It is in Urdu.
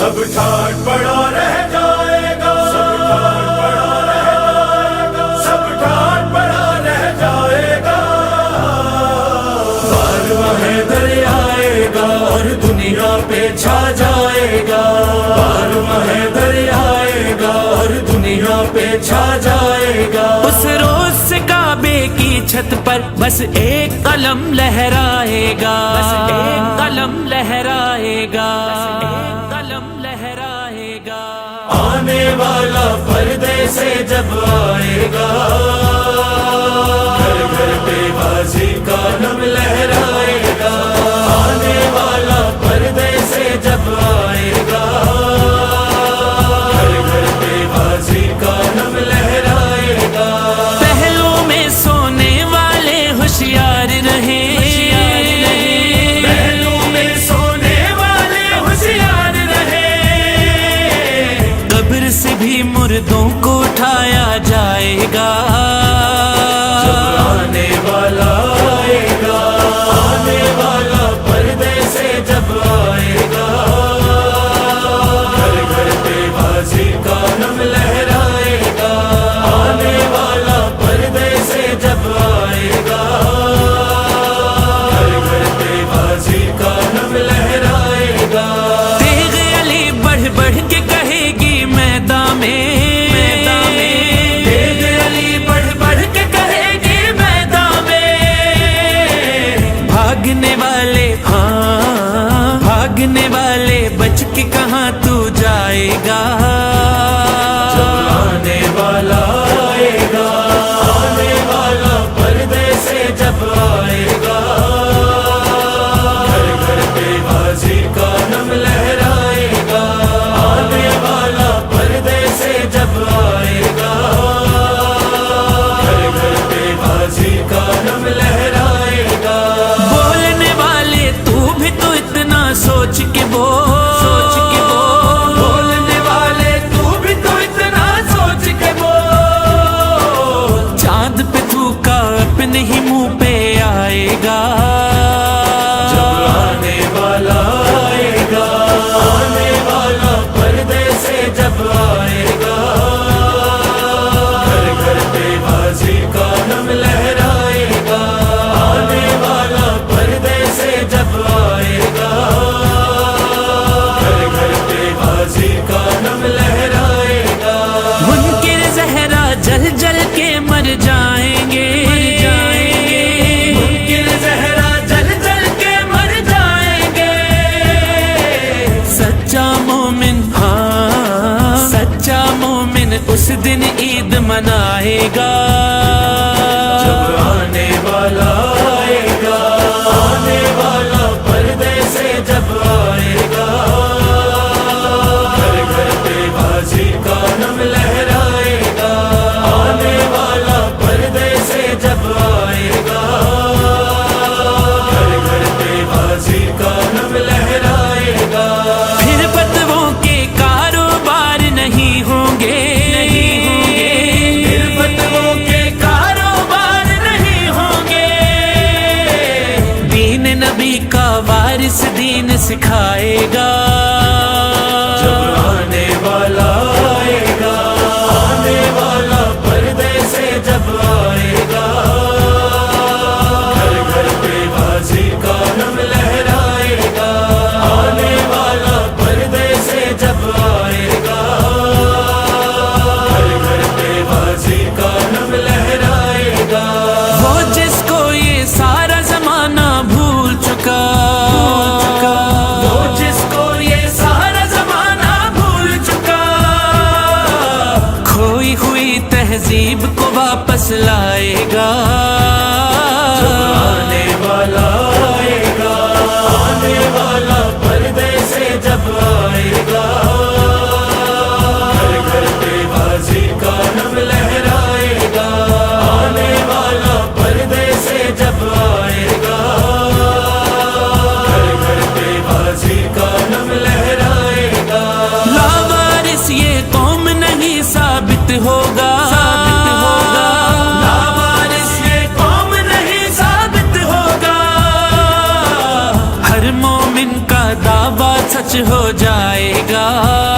سب ٹھاٹ پڑا رہ جائے گا، سب ٹھاٹ پڑا رہ جائے گا، سب ٹھاٹ پڑا رہ جائے گا۔ بارواں حیدر آئے گا اور دنیا پہ چھا جائے گا، بارواں حیدر آئے گا اور دنیا پہ چھا جائے گا۔ اس روز سے کعبے کی چھت پر بس ایک قلم لہرائے گا، بس ایک قلم لہرائے گا، ایک قلم لہرائے گا۔ آنے والا پردے سے جب آئے گا، گھر گھر پہ بازی کا نم لہرائے گا۔ آنے والا پردے سے جب آئے گا، گھر گھر پہ بازی کا نم لہرائے گا۔ پہلو میں سونے والے ہوشیار رہیں، پہلو میں سونے والے ہوشیار رہیں۔ قبر سے بھی مردوں کو اٹھایا جائے گا، جب آنے والا آئے گا، آنے والا پردے سے جب آئے گا، گھر گھر پہ بازی کا نم لہرائے گا۔ آنے والا پردے سے جب آئے گا، گھر گھر پہ بازی کا نم لہرائے گا۔ تیغ علی بڑھ بڑھ کے کہے گی میدان میں، تیغ علی بڑھ بڑھ کے کہے گی میدان میں۔ بھاگنے والے ہاں بھاگنے والے بچ کے کہاں تو جائے گا۔ جب آنے والا آئے گا، آنے والا پردے سے جب آئے گا، گھر گھر پہ بازی کا نم لہرائے گا۔ آنے والا پردے سے جب آئے گا، گھر گھر پہ بازی کا نم لہرائے گا۔ بولنے والے تو بھی تو اتنا سوچ کے بول، بولنے والے تو بھی تو اتنا سوچ کے بول۔ چاند پہ تھوکا اپنے ہی منہ پہ آئے گا۔ جب آنے والا آئے گا، آنے والا پردے سے جب آئے گا، گھر گھر پہ بازی کا نم لہرائے گا۔ آنے والا پردے سے جب آئے گا، گھر گھر پہ بازی کا نم لہرائے گا۔ منکر زہرا جل جل کے مر جائیں گے، منکر زہرا جل جل کے مر جائیں گے۔ سچا مومن ہاں سچا مومن اس دن عید منائے گا۔ جب آنے والا آئے گا، آنے والا پردے سے جب آئے گا، گھر گھر پہ بازی کا نم لہرائے گا۔ آنے والا پردے سے جب آئے گا، گھر گھر پہ بازی کا نم لہرائے گا۔ پھر فتووں کے کاروبار نہیں ہوں گے، پھر فتووں کے کاروبار نہیں ہوں گے۔ دین نبی کا وارث دین سکھائے گا۔ جب آنے والا آئے گا، آنے والا پردے سے جب آئے گا، گھر گھر پہ بازی کا نم لہرائے گا۔ آنے والا پردے سے جب آئے گا، گھر گھر پہ بازی کا نم لہرائے گا۔ وہ جس کو یہ سارا زمانہ بھول چکا، وہ جس کو یہ سارا زمانہ بھول چکا، کھوئی ہوئی تہذیب کو واپس لائے گا۔ جب آنے والا آئے گا، آنے والا پردے سے جب آئے گا، گھر گھر پہ بازی کا نم لہرائے گا۔ آنے والا پردے سے جب آئے گا، گھر گھر پہ بازی کا نم لہرائے گا۔ لاوارث یہ قوم نہیں ثابت ہوگا، لاوارث یہ قوم نہیں ثابت ہوگا۔ ہر مومن کا دعویٰ سچ ہو جائے گا.